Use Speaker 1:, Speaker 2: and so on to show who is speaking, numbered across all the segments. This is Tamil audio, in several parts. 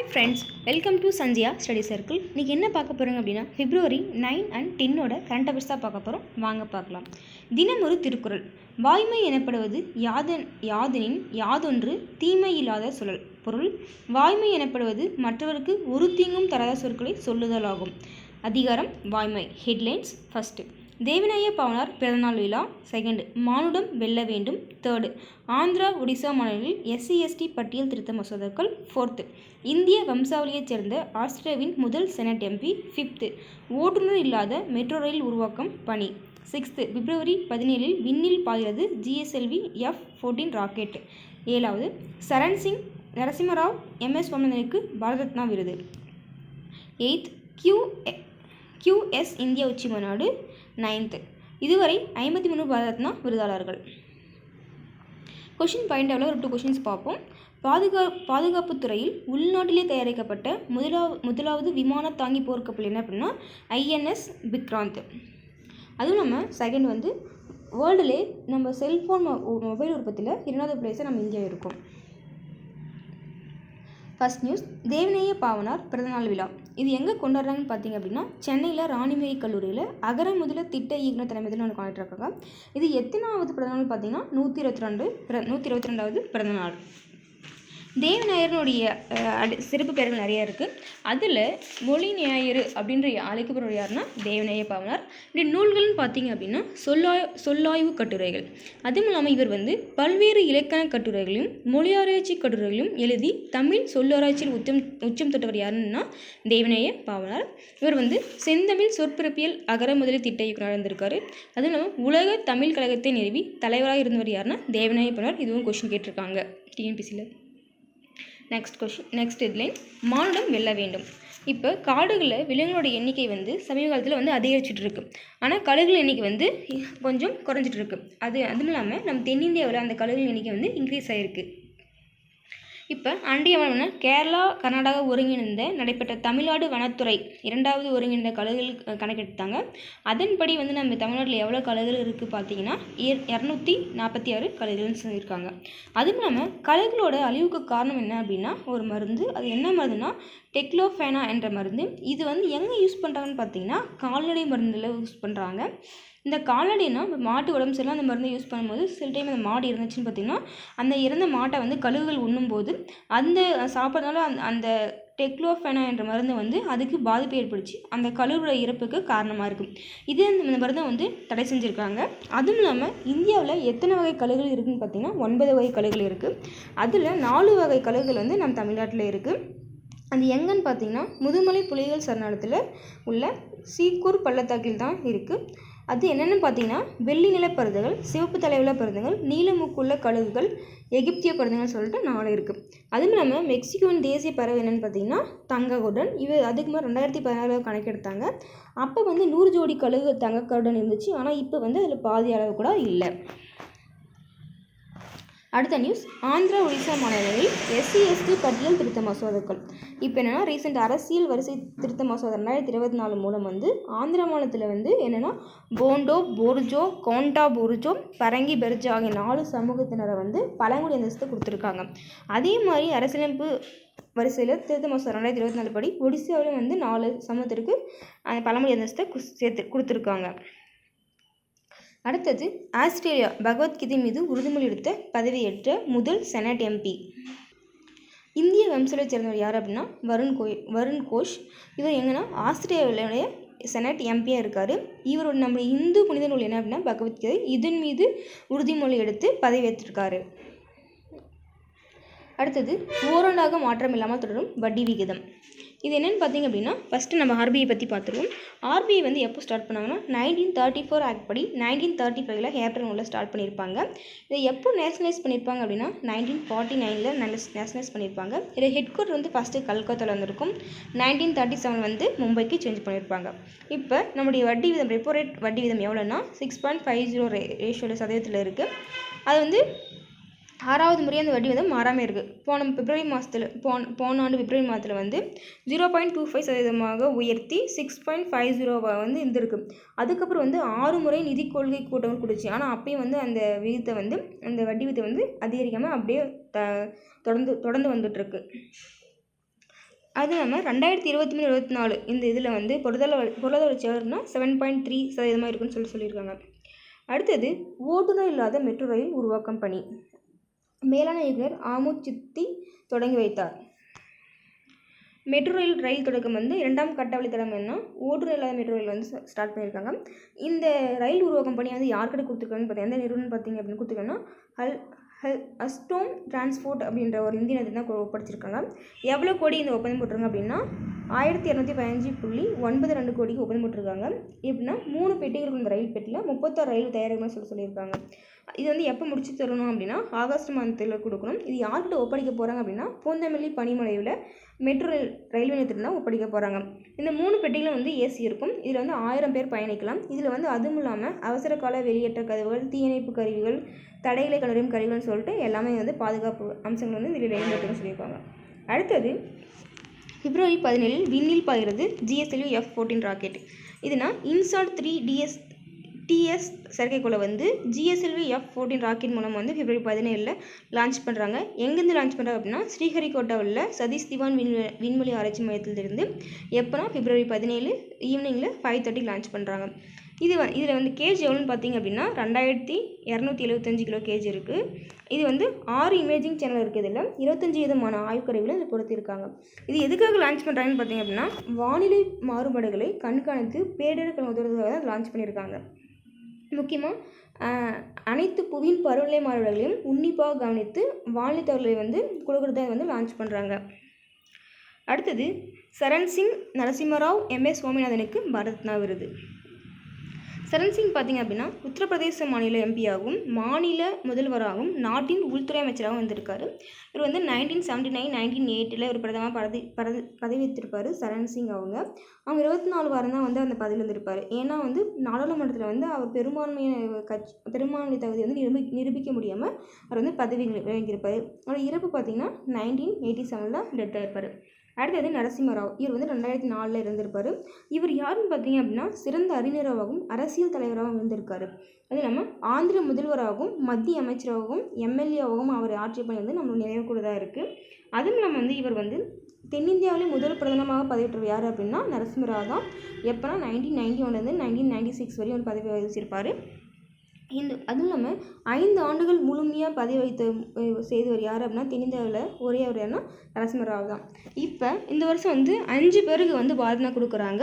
Speaker 1: Hi friends, welcome to Sanjaya Study Circle. இன்றைக்கி என்ன பார்க்க போகிறோங்க அப்படின்னா February 9 and 10 கரண்ட் அஃபேர்ஸ் தான் பார்க்க போகிறோம். வாங்க பார்க்கலாம். தினம் ஒரு திருக்குறள். வாய்மை எனப்படுவது யாதெனின் யாதொன்று தீமை இல்லாத சொல்லல். பொருள்: வாய்மை எனப்படுவது மற்றவருக்கு ஒரு தீங்கும் தராத சொற்களை சொல்லுதலாகும். அதிகாரம் வாய்மை. ஹெட்லைன்ஸ். ஃபர்ஸ்ட், தேவநேய பாவனார் பிறந்தநாள் விழா. செகண்ட், மானுடம் வெல்ல வேண்டும். தேர்டு, ஆந்திரா ஒடிசா மாநிலங்களில் SC/ST பட்டியல் திருத்த மசோதாக்கள். ஃபோர்த்து, இந்திய வம்சாவளியைச் சேர்ந்த ஆஸ்திரேலியாவின் முதல் செனட் MP. ஃபிஃப்த்து, ஓட்டுநர் இல்லாத மெட்ரோ ரயில் உருவாக்கம் பணி. சிக்ஸ்த்து, February 17 விண்ணில் பாய்கிறது GSLV F-14 ராக்கெட். ஏழாவது, சரண் சிங் நரசிம்மராவ் MS சுவாமிநாதனுக்கு பாரத ரத்னா விருது. எய்த், QS இந்தியா உச்சி மாநாடு. நைன்த்து, இதுவரை 53 பாரத ரத்னா விருதாளர்கள். கொஷின் பாயிண்ட் ஒரு 2 கொஷின்ஸ் பார்ப்போம். பாதுகாப்பு துறையில் உள்நாட்டிலே தயாரிக்கப்பட்ட முதலாவது விமான தாங்கி போர்க்கப்பல் என்ன அப்படின்னா INS விக்ராந்த். அதுவும் இல்லாமல் செகண்ட் வந்து வேர்ல்டுலே நம்ம செல்ஃபோன் மொபைல் உற்பத்தியில் 2வது பிளேஸை நம்ம இந்தியா இருக்கோம். ஃபர்ஸ்ட் நியூஸ், தேவநேய பாவனார் பிறந்தநாள் விழா. இது எங்கே கொண்டாடுறாங்கன்னு பார்த்தீங்க அப்படின்னா சென்னையில் ராணிமேரி கல்லூரியில் அகர முதல திட்ட இயக்குனர் தலைமையில் ஒன்று கொண்டாடிருக்காங்க. இது எத்தனாவது பிறந்தநாள் பார்த்தீங்கன்னா 122வது பிறந்தநாள். தேவநாயகனுடைய சிறப்பு பெயர்கள் நிறையா இருக்குது. அதில் மொழி ஞாயிறு அப்படின்ற அழைக்கப்படுற யாருன்னா தேவநேய பாவனார். இப்படி நூல்கள்னு பார்த்தீங்க அப்படின்னா சொல்லாய்வு கட்டுரைகள். அதுவும் இல்லாமல் இவர் வந்து பல்வேறு இலக்கண கட்டுரைகளையும் மொழியாராய்ச்சி கட்டுரைகளையும் எழுதி தமிழ் சொல்லாராய்ச்சியில் உச்சம் தொட்டவர் யாருன்னா தேவநேய பாவனார். இவர் வந்து செந்தமிழ் சொற்பிறப்பியல் அகர முதலி திட்ட இயக்குனர் இருந்திருக்காரு. அதுவும் இல்லாமல் உலக தமிழ் கழகத்தை நிறுவி தலைவராக இருந்தவர் யாருன்னா தேவநேய பாவனார். இதுவும் கொஸ்டின் கேட்டிருக்காங்க TNPSCயில். நெக்ஸ்ட் ஹெட்லைன், மானுடம் வெல்ல வேண்டும். இப்போ காடுகளில் விலங்குகளோட எண்ணிக்கை வந்து சமீப காலத்தில் வந்து அதிகரிச்சுட்டு இருக்கு. ஆனால் கழுகுகள் எண்ணிக்கை வந்து கொஞ்சம் குறைஞ்சிட்டு இருக்கு. அதுவும் இல்லாமல் நம்ம தென்னிந்தியாவில் அந்த கழுகுகள் எண்ணிக்கை வந்து இன்க்ரீஸ் ஆகிருக்கு. இப்போ அன்றைய கேரளா கர்நாடகா ஒருங்கிணைந்த நடைபெற்ற தமிழ்நாடு வனத்துறை 2வது ஒருங்கிணைந்த கழுகுகள் கணக்கெடுத்தாங்க. அதன்படி வந்து நம்ம தமிழ்நாட்டில் எவ்வளோ கழுகுகள் இருக்குது பார்த்தீங்கன்னா 246 கழுகுகள்னு சொல்லியிருக்காங்க. அதுவும் இல்லாமல் கழுகுகளோட அழிவுக்கு காரணம் என்ன அப்படின்னா ஒரு மருந்து. அது என்ன மருந்துனா டெக்லோஃபேனா என்ற மருந்து. இது வந்து எங்கே யூஸ் பண்ணுறாங்கன்னு பார்த்தீங்கன்னா கால்நடை மருந்தில் யூஸ் பண்ணுறாங்க. இந்த கால்நடைனா மாட்டு உடம்பு சரியில்லாம் அந்த மருந்தை யூஸ் பண்ணும்போது சில டைம் அந்த மாடு இருந்துச்சுன்னு பார்த்திங்கன்னா அந்த இறந்த மாட்டை வந்து கழுகுகள் உண்ணும்போது அந்த சாப்பிட்றதுனால அந்த டெக்லோஃபேனா என்ற மருந்து வந்து அதுக்கு பாதிப்பு ஏற்படுத்தி அந்த கழுகுட இறப்புக்கு காரணமாக இருக்கும். இதே இந்த மருந்தை வந்து தடை செஞ்சுருக்காங்க. அதுவும் இல்லாமல் இந்தியாவில் எத்தனை வகை கழுகுகள் இருக்குதுன்னு பார்த்திங்கன்னா 9 வகை கழுகுகள் இருக்குது. அதில் 4 வகை கழுகுகள் வந்து நம்ம தமிழ்நாட்டில் இருக்குது. அது எங்கன்னு பார்த்தீங்கன்னா முதுமலை புலிகள் சரணாலயத்தில் உள்ள சீக்கூர் பள்ளத்தாக்கில் தான் இருக்குது. அது என்னென்னு பார்த்தீங்கன்னா வெள்ளி நில பருந்துகள், சிவப்பு தலையுள்ள பருந்துகள், நீலமூக்குள்ள கழுகுகள், எகிப்திய பருந்துகள் சொல்லிட்டு 4 இருக்குது. அதுவும் இல்லாமல் மெக்சிகோவின் தேசிய பறவை என்னென்னு பார்த்தீங்கன்னா தங்ககருடன். அதுக்கு மேலே 2016 கணக்கெடுத்தாங்க. அப்போ வந்து 100 ஜோடி கழுகு தங்ககருடன் இருந்துச்சு. ஆனால் இப்போ வந்து அதில் பாதி அளவு கூட இல்லை. அடுத்த நியூஸ், ஆந்திரா ஒடிசா மாநிலங்களில் SC/ST பட்டியல் திருத்த மசோதாக்கள். இப்போ என்னென்னா ரீசெண்ட் அரசியல் வரிசை திருத்த மசோதா 2024 மூலம் வந்து ஆந்திரா மாநிலத்தில் வந்து என்னென்னா போண்டோ, போர்ஜோ, கோண்டா போர்ஜோ, பரங்கி பெர்ஜா ஆகிய 4 சமூகத்தினரை வந்து பழங்குடி அந்தஸ்து கொடுத்துருக்காங்க. அதே மாதிரி அரசியலமைப்பு வரிசையில் திருத்த மசோதா 2024 படி ஒடிசாவில் வந்து 4 சமூகத்திற்கு அந்த பழங்குடி அந்தஸ்தை கொடுத்துருக்காங்க. அடுத்தது, ஆஸ்திரேலியா பகவத்கீதை மீது உறுதிமொழி எடுத்த பதவியேற்ற முதல் செனட் MP. இந்திய வம்சாவளியைச் சேர்ந்தவர் யார் அப்படின்னா வருண் கோஷ். இவர் எங்கன்னா ஆஸ்திரேலியாவுடைய செனட் MP-யாக இருக்கார். இவரோட நம்ம இந்து புனித நூல் என்ன அப்படின்னா பகவத்கீதை. இதன் மீது உறுதிமொழி எடுத்து பதவியேற்றிருக்காரு. அடுத்தது, ஓராண்டாக மாற்றம் இல்லாமல் தொடரும் வட்டி விகிதம். இது என்னென்னு பார்த்தீங்க அப்படின்னா ஃபஸ்ட்டு நம்ம RBI பற்றி பார்த்துருவோம். RBI வந்து எப்போ ஸ்டார்ட் பண்ணாங்கன்னா 1934 ஆக்ட் படி 1935 ஏப்ரல் 1 ஸ்டார்ட் பண்ணியிருப்பாங்க. இதை எப்போ நேஷனலைஸ் பண்ணியிருப்பாங்க அப்படின்னா 1949 நேஷனலைஸ் பண்ணியிருப்பாங்க. இதை ஹெட் குவார்ட்டர் வந்து ஃபஸ்ட்டு கல்கத்தாவில் வந்திருக்கும். 1937 வந்து மும்பைக்கு சேஞ்ச் பண்ணியிருப்பாங்க. இப்போ நம்முடைய வட்டி விதம் ரெப்போ ரேட் வட்டி விதம் எவ்வளோன்னா 6.50 ரேஷியோவில் சதவீதத்தில் இருக்குது. அது வந்து 6வது முறை அந்த வட்டி வந்து மாறாமல் இருக்குது. போன ஆண்டு பிப்ரவரி மாதத்தில் வந்து 0.25% உயர்த்தி 6.50 வந்து இருந்திருக்கு. அதுக்கப்புறம் வந்து 6 முறை நிதி கொள்கை கூட்டம் கொடுச்சு. ஆனால் அப்பயும் வந்து அந்த விகிதத்தை வந்து அந்த வட்டி விகிதத்தை வந்து அதிகரிக்காமல் அப்படியே தொடர்ந்து வந்துட்டுருக்கு. அது இல்லாமல் 2023-24 இந்த இதில் வந்து பொருளாதார வளர்ச்சி எவ்வளோன்னா 7.3% இருக்குன்னு சொல்லியிருக்காங்க. அடுத்தது ஓட்டுநர் இல்லாத மெட்ரோ ரயில் உருவாக்கம் பணி மேலான இயக்குனர் ஆமோத் சித்தி தொடங்கி வைத்தார். மெட்ரோ ரயில் தொடக்கம் வந்து 2ஆம் கட்ட வழித்தடம் ஓட்டுநர் இல்லாத மெட்ரோ ரயில் வந்து ஸ்டார்ட் பண்ணியிருக்காங்க. இந்த ரயில் உருவாக்கம் பணி வந்து யார்கிட்ட கொடுத்துருக்காங்கன்னு எந்த நிறுவனம் பார்த்தீங்க அப்படின்னு கொடுத்துருக்காங்கன்னா அஸ்டோம் டிரான்ஸ்போர்ட் அப்படின்ற ஒரு இந்திய நிறுவனம் தான் ஒப்படைச்சிருக்காங்க. எவ்வளோ கோடி இந்த ஒப்பந்தம் போட்டிருக்காங்க அப்படின்னா 1215.92 கோடிக்கு ஒப்பந்தம் போட்டிருக்காங்க. எப்படின்னா 3 பெட்டிகள் இந்த ரயில் பெட்டியில் 36 ரயில் தயாரிக்கணும்னு சொல்லியிருக்காங்க. இது வந்து எப்போ முடிச்சு தரணும் அப்படின்னா ஆகஸ்ட் மாதத்தில் கொடுக்கணும். இது யார்கிட்ட ஒப்படைக்க போகிறாங்க அப்படின்னா பூந்தமல்லி பனிமலையில் மெட்ரோ ரயில்வே நிலையத்தில் தான் ஒப்படைக்க போகிறாங்க. இந்த 3 பெட்டிகளும் வந்து ஏசி இருக்கும். இதில் வந்து 1000 பேர் பயணிக்கலாம். இதில் வந்து அதுவும் இல்லாமல் அவசர கால வெளியேற்ற கதவுகள், தீயணைப்பு கருவிகள், தடைகளை கண்டறியும் கருவிகள்னு சொல்லிட்டு எல்லாமே வந்து பாதுகாப்பு அம்சங்கள் வந்து இதில் இடம்பெற்றுன்னு சொல்லியிருக்காங்க. அடுத்தது பிப்ரவரி 17 விண்ணில் பாய்கிறது GSLV F-14 ராக்கெட். இதுனா இன்சாட் 3 TS செயற்கைக்கோளை வந்து GSLV F-14 ராக்கெட் மூலம் வந்து பிப்ரவரி 17 லான்ச் பண்ணுறாங்க. எங்கேருந்து லான்ச் பண்ணுறாங்க அப்படின்னா ஸ்ரீஹரிகோட்டாவில் சதீஷ் திவான் விண்வெளி ஆராய்ச்சி மையத்திலிருந்து எப்போனா பிப்ரவரி 17 ஈவினிங்கில் 5:30 லான்ச் பண்ணுறாங்க. இதில் வந்து கேஜ் எவ்வளோன்னு பார்த்தீங்க அப்படின்னா 2275 கிலோ கேஜ் இருக்குது. இது வந்து 6 இமேஜிங் சேனல் இருக்குது. இதில் 25 விதமான ஆய்வுக்கருவிகளை இதில் பொறுத்திருக்காங்க. இது எதுக்காக லான்ச் பண்ணுறாங்கன்னு பார்த்தீங்க அப்படின்னா வானிலை மாறுபாடுகளை கண்காணித்து பேரிடர் உதவுவதாக தான் லான்ச் பண்ணியிருக்காங்க. முக்கியமாக அனைத்து புவியின் பருவநிலை மாறுபாடுகளையும் உன்னிப்பாக கவனித்து வானிலை தகவல்களை வந்து கொடுக்குறத வந்து லான்ச் பண்ணுறாங்க. அடுத்தது சரண் சிங் நரசிம்மராவ் MS சுவாமிநாதனுக்கு பாரத் ரத்னா விருது. சரண் சிங் பார்த்திங்க அப்படின்னா உத்தரப்பிரதேச மாநில எம்பியாகவும் மாநில முதல்வராகவும் நாட்டின் உள்துறை அமைச்சராகவும் வந்திருக்காரு. இவர் வந்து 1979-1980 ஒரு பிரதமர் பதவி வைத்திருப்பார். சரண் சிங் அவங்க 24 வாரம் தான் வந்து அந்த பதவியில் இருந்திருப்பார். ஏன்னா வந்து நாடாளுமன்றத்தில் வந்து அவர் பெரும்பான்மை தகுதி வந்து நிரூபிக்க முடியாமல் அவர் வந்து பதவி விளங்கியிருப்பார். அவரோட இறப்பு பார்த்திங்கன்னா 1987 டெத் ஆகிருப்பார். அடுத்தது நரசிம்மராவ். இவர் வந்து 2004 இருந்திருப்பார். இவர் யாருன்னு பார்த்தீங்க அப்படின்னா சிறந்த அறிஞராகவும் அரசியல் தலைவராகவும் இருந்திருக்காரு. அது இல்லாமல் ஆந்திர முதல்வராகவும் மத்திய அமைச்சராகவும் MLAவாகவும் அவர் ஆட்சி பணி வந்து நம்ம நினைவுக்கூடதாக இருக்குது. அதுவும் இல்லாமல் வந்து இவர் வந்து தென்னிந்தியாவிலே முதல் பிரதமராக பதவியேற்றவர் யார் அப்படின்னா நரசிம்மராவ் தான். எப்போனா 1991 1996 வரையும் ஒரு பதவி வகிச்சிருப்பார். அதுவும் இல்லாமல் 5 ஆண்டுகள் முழுமையாக பதவி செய்தவர் யார் அப்படின்னா தென்னிந்தியாவில் ஒரே அவர் யாருன்னா நரசிம்மராவ் தான். இப்போ இந்த வருஷம் வந்து 5 பேருக்கு வந்து பாரத் ரத்னா கொடுக்குறாங்க.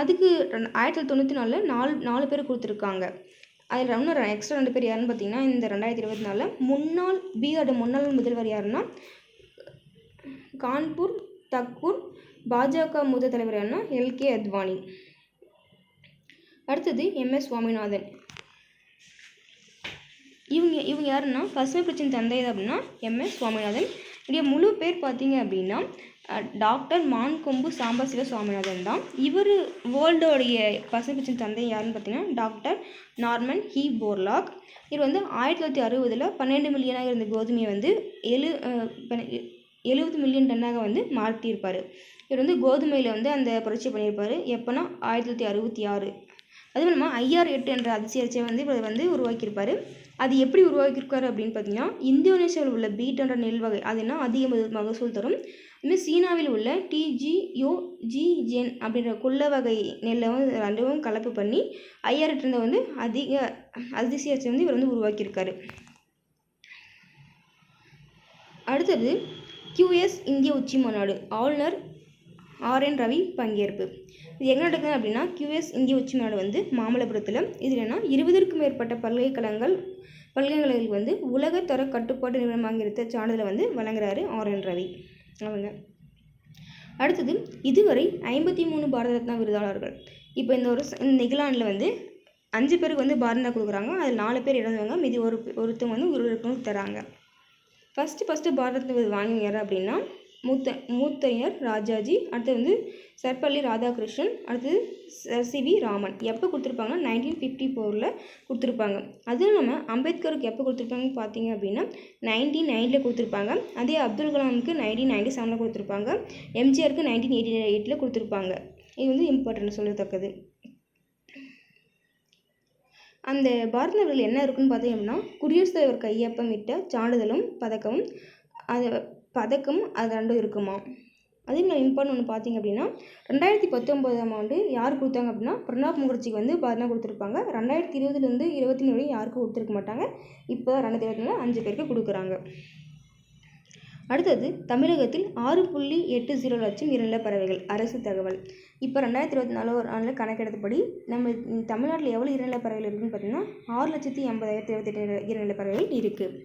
Speaker 1: அதுக்கு 1994 4 பேர் கொடுத்துருக்காங்க. அதில் இன்னொரு எக்ஸ்ட்ரா 2 பேர் யாருன்னு பார்த்தீங்கன்னா இந்த 2024 பீகார் முன்னாள் முதல்வர் யாருன்னா கான்பூர் தக்பூர் பாஜக மூத்த தலைவர் யாருன்னா LK அத்வானி. அடுத்தது MS சுவாமிநாதன். இவங்க யாருன்னா பசுமை பிரச்சனை தந்தை அப்படின்னா MS சுவாமிநாதன். இடைய முழு பேர் பார்த்தீங்க அப்படின்னா டாக்டர் மான்கொம்பு சாம்பசிவ சுவாமிநாதன் தான். இவர் வேர்ல்டோடைய பசுமை பிரச்சனை தந்தை யாருன்னு பார்த்தீங்கன்னா டாக்டர் நார்மன் ஹி போர்லாக். இவர் வந்து 1960 12 மில்லியனாக இருந்த கோதுமையை வந்து 70 மில்லியன் டன்னாக வந்து மாற்றியிருப்பார். இவர் வந்து கோதுமையில் வந்து அந்த புரட்சி பண்ணியிருப்பார். எப்போனா 1966. அதுவும் இல்லாமல் IR-8 என்ற அதிசயத்தை வந்து இவர் வந்து உருவாக்கியிருப்பார். அது எப்படி உருவாக்கியிருக்காரு அப்படின்னு பார்த்தீங்கன்னா இந்தோனேஷியாவில் உள்ள பீட் என்ற நெல் வகை அது என்ன அதிக மகசூல் தரும். இதுமாதிரி சீனாவில் உள்ள TGOG-10 அப்படின்ற கொள்ள வகை நெல்லை வந்து ரெண்டும் கலப்பு பண்ணி IR-8 வந்து அதிசயத்தை வந்து இவர் வந்து உருவாக்கியிருக்காரு. அடுத்தது QS இந்திய உச்சி மாநாடு ஆளுநர் RN ரவி பங்கேற்பு. இது எங்கே நடக்குது அப்படின்னா QS இந்திய உச்சி மாநாடு வந்து மாமல்லபுரத்தில். இதில் என்ன 20க்கும் மேற்பட்ட பல்கலைக்கழகங்களுக்கு வந்து உலகத்தர கட்டுப்பாட்டு நிறுவனமாக இருந்த சான்றிதழை வந்து வழங்குறாரு RN ரவி அவங்க. அடுத்தது இதுவரை 53 பாரத ரத்னா விருதாளர்கள். இப்போ இந்த நிகழ்ச்சியில் வந்து 5 பேருக்கு வந்து பாரத ரத்னா கொடுக்குறாங்க. அதில் 4 பேர் இறந்தவங்க, மீதி ஒருத்தவங்க வந்து ஒருத்தவங்களுக்கு தராங்க. ஃபஸ்ட்டு பாரத ரத்னா விருது வாங்கினவங்க யார் அப்படின்னா மூத்தையர் ராஜாஜி. அடுத்தது வந்து சர்பள்ளி ராதாகிருஷ்ணன். அடுத்தது CV ராமன். எப்போ கொடுத்துருப்பாங்கன்னா 1954 கொடுத்துருப்பாங்க. அதுவும் இல்லாமல் அம்பேத்கருக்கு எப்போ கொடுத்துருப்பாங்கன்னு பார்த்தீங்க அப்படின்னா 1990 கொடுத்துருப்பாங்க. அதே அப்துல் கலாமுக்கு 1997 கொடுத்துருப்பாங்க. MGRக்கு 1988 கொடுத்துருப்பாங்க. இது வந்து இம்பார்ட்டன்ட் சொல்லத்தக்கது. அந்த பாரத விருதில் என்ன இருக்குன்னு பார்த்தீங்க அப்படின்னா குடியரசுத் தலைவர் கையொப்பமிட்ட சான்றிதழும் பதக்கமும் அது ரெண்டும் இருக்குமா. அதேமாதிரி இம்பார்ட்டன் ஒன்று பார்த்திங்க அப்படின்னா 2019ஆம் ஆண்டு யார் கொடுத்தாங்க அப்படின்னா பிரணாப் முகர்ஜிக்கு வந்து 10 கொடுத்துருப்பாங்க. 2020லேருந்து 23 வரையும் யாருக்கும் கொடுத்துருக்க மாட்டாங்க. இப்போ 2024 5 பேருக்கு கொடுக்குறாங்க. அடுத்தது தமிழகத்தில் 6.80 லட்சம் இறநிலை பறவைகள் அரசு தகவல். இப்போ 2024 ஆண்டில் கணக்கெடுத்தபடி நம்ம தமிழ்நாட்டில் எவ்வளோ இறநிலை பறவைகள் இருக்குதுன்னு பார்த்தீங்கன்னா 6,80,028 இறநிலை பறவைகள் இருக்குது.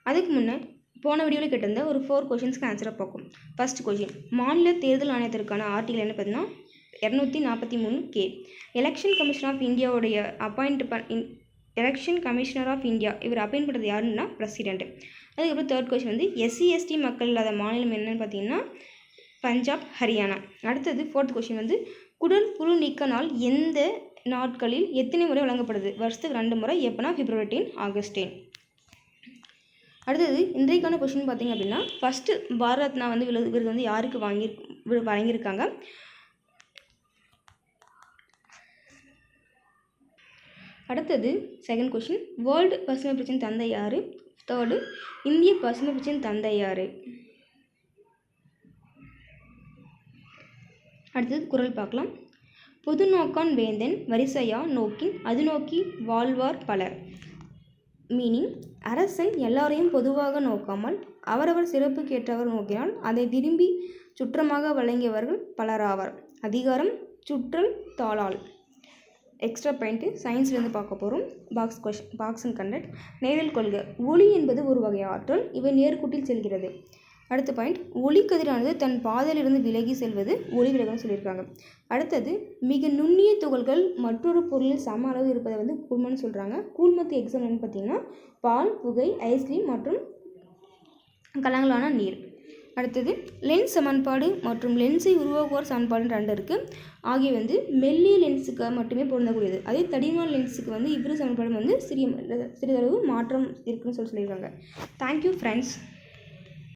Speaker 1: அதுக்கு முன்னே போன வீடியோவில் கேட்டிருந்த ஒரு 4 கொஷின்ஸ்க்கு ஆன்சரை பார்க்கும். ஃபர்ஸ்ட் கொஷின், மாநில தேர்தல் ஆணையத்திற்கான ஆர்டிகல் என்ன பார்த்தீங்கன்னா 243K. எலெக்ஷன் கமிஷன் ஆஃப் இந்தியாவுடைய எலெக்ஷன் கமிஷனர் ஆஃப் இந்தியா இவர் அப்பாயிண்ட் பண்ணுறது யாருன்னா பிரசிடென்ட். அதுக்கப்புறம் தேர்ட் கொஷின் வந்து SC/ST மக்கள் இல்லாத மாநிலம் என்னன்னு பார்த்தீங்கன்னா பஞ்சாப், ஹரியானா. அடுத்தது ஃபோர்த் கொஷின் வந்து குடல் புழு நீக்க நாள் எந்த நாட்களில் எத்தனை முறை வழங்கப்படுது? வருஷத்துக்கு 2 முறை. எப்போனா February 10, August 10. அடுத்தது இன்றைக்கான கொஷின் பார்த்திங்க அப்படின்னா ஃபஸ்ட்டு பாரத் ரத்னா வந்து விருது வந்து யாருக்கு வழங்கியிருக்காங்க? அடுத்தது செகண்ட் கொஷின், வேர்ல்டு பசுமை பிரச்சனை தந்தை யார்? தேர்டு, இந்திய பசுமை பிரச்சனை தந்தை யார்? அடுத்தது குறள் பார்க்கலாம். பொது நோக்கான் வேந்தன் வரிசையா நோக்கின் அது நோக்கி வாழ்வார் பலர். மீனிங், அரசன் எல்லாரையும் பொதுவாக நோக்காமல் அவரவர் சிறப்புக்கேற்றவர் நோக்கினால் அதை விரும்பி சுற்றமாக வழங்கியவர்கள் பலராவர். அதிகாரம் சுற்றல் தாளால். எக்ஸ்ட்ரா பாயிண்ட்டு சயின்ஸ்லேருந்து பார்க்க போகிறோம். Box and conduct. நேரல் கொள்கை, ஒளி என்பது ஒரு வகை ஆற்றல், இவை நேர்கூட்டில் செல்கிறது. அடுத்த பாயிண்ட், ஒளிக்கதிரானது தன் பாதையிலிருந்து விலகி செல்வது ஒளி விலகல்னு சொல்லியிருக்காங்க. அடுத்தது, மிக நுண்ணிய துகள்கள் மற்றொரு பொருளில் சம அளவு இருப்பதை வந்து கூழ்மன்னு சொல்கிறாங்க. கூழ்மத்து எக்ஸாம்பிள்னு பார்த்தீங்கன்னா பால், புகை, ஐஸ்கிரீம் மற்றும் கலங்களான நீர். அடுத்தது, லென்ஸ் சமன்பாடு மற்றும் லென்ஸை உருவாக்குவார் சமன்பாடுன்னு 2 இருக்குது. ஆகிய வந்து மெல்லிய லென்ஸுக்கு மட்டுமே பொருந்தக்கூடியது. அதே தடிமான லென்ஸுக்கு வந்து இவ்விரு சமன்பாடு வந்து சிறிதளவு மாற்றம் இருக்குன்னு சொல்லியிருக்காங்க. Thank you friends.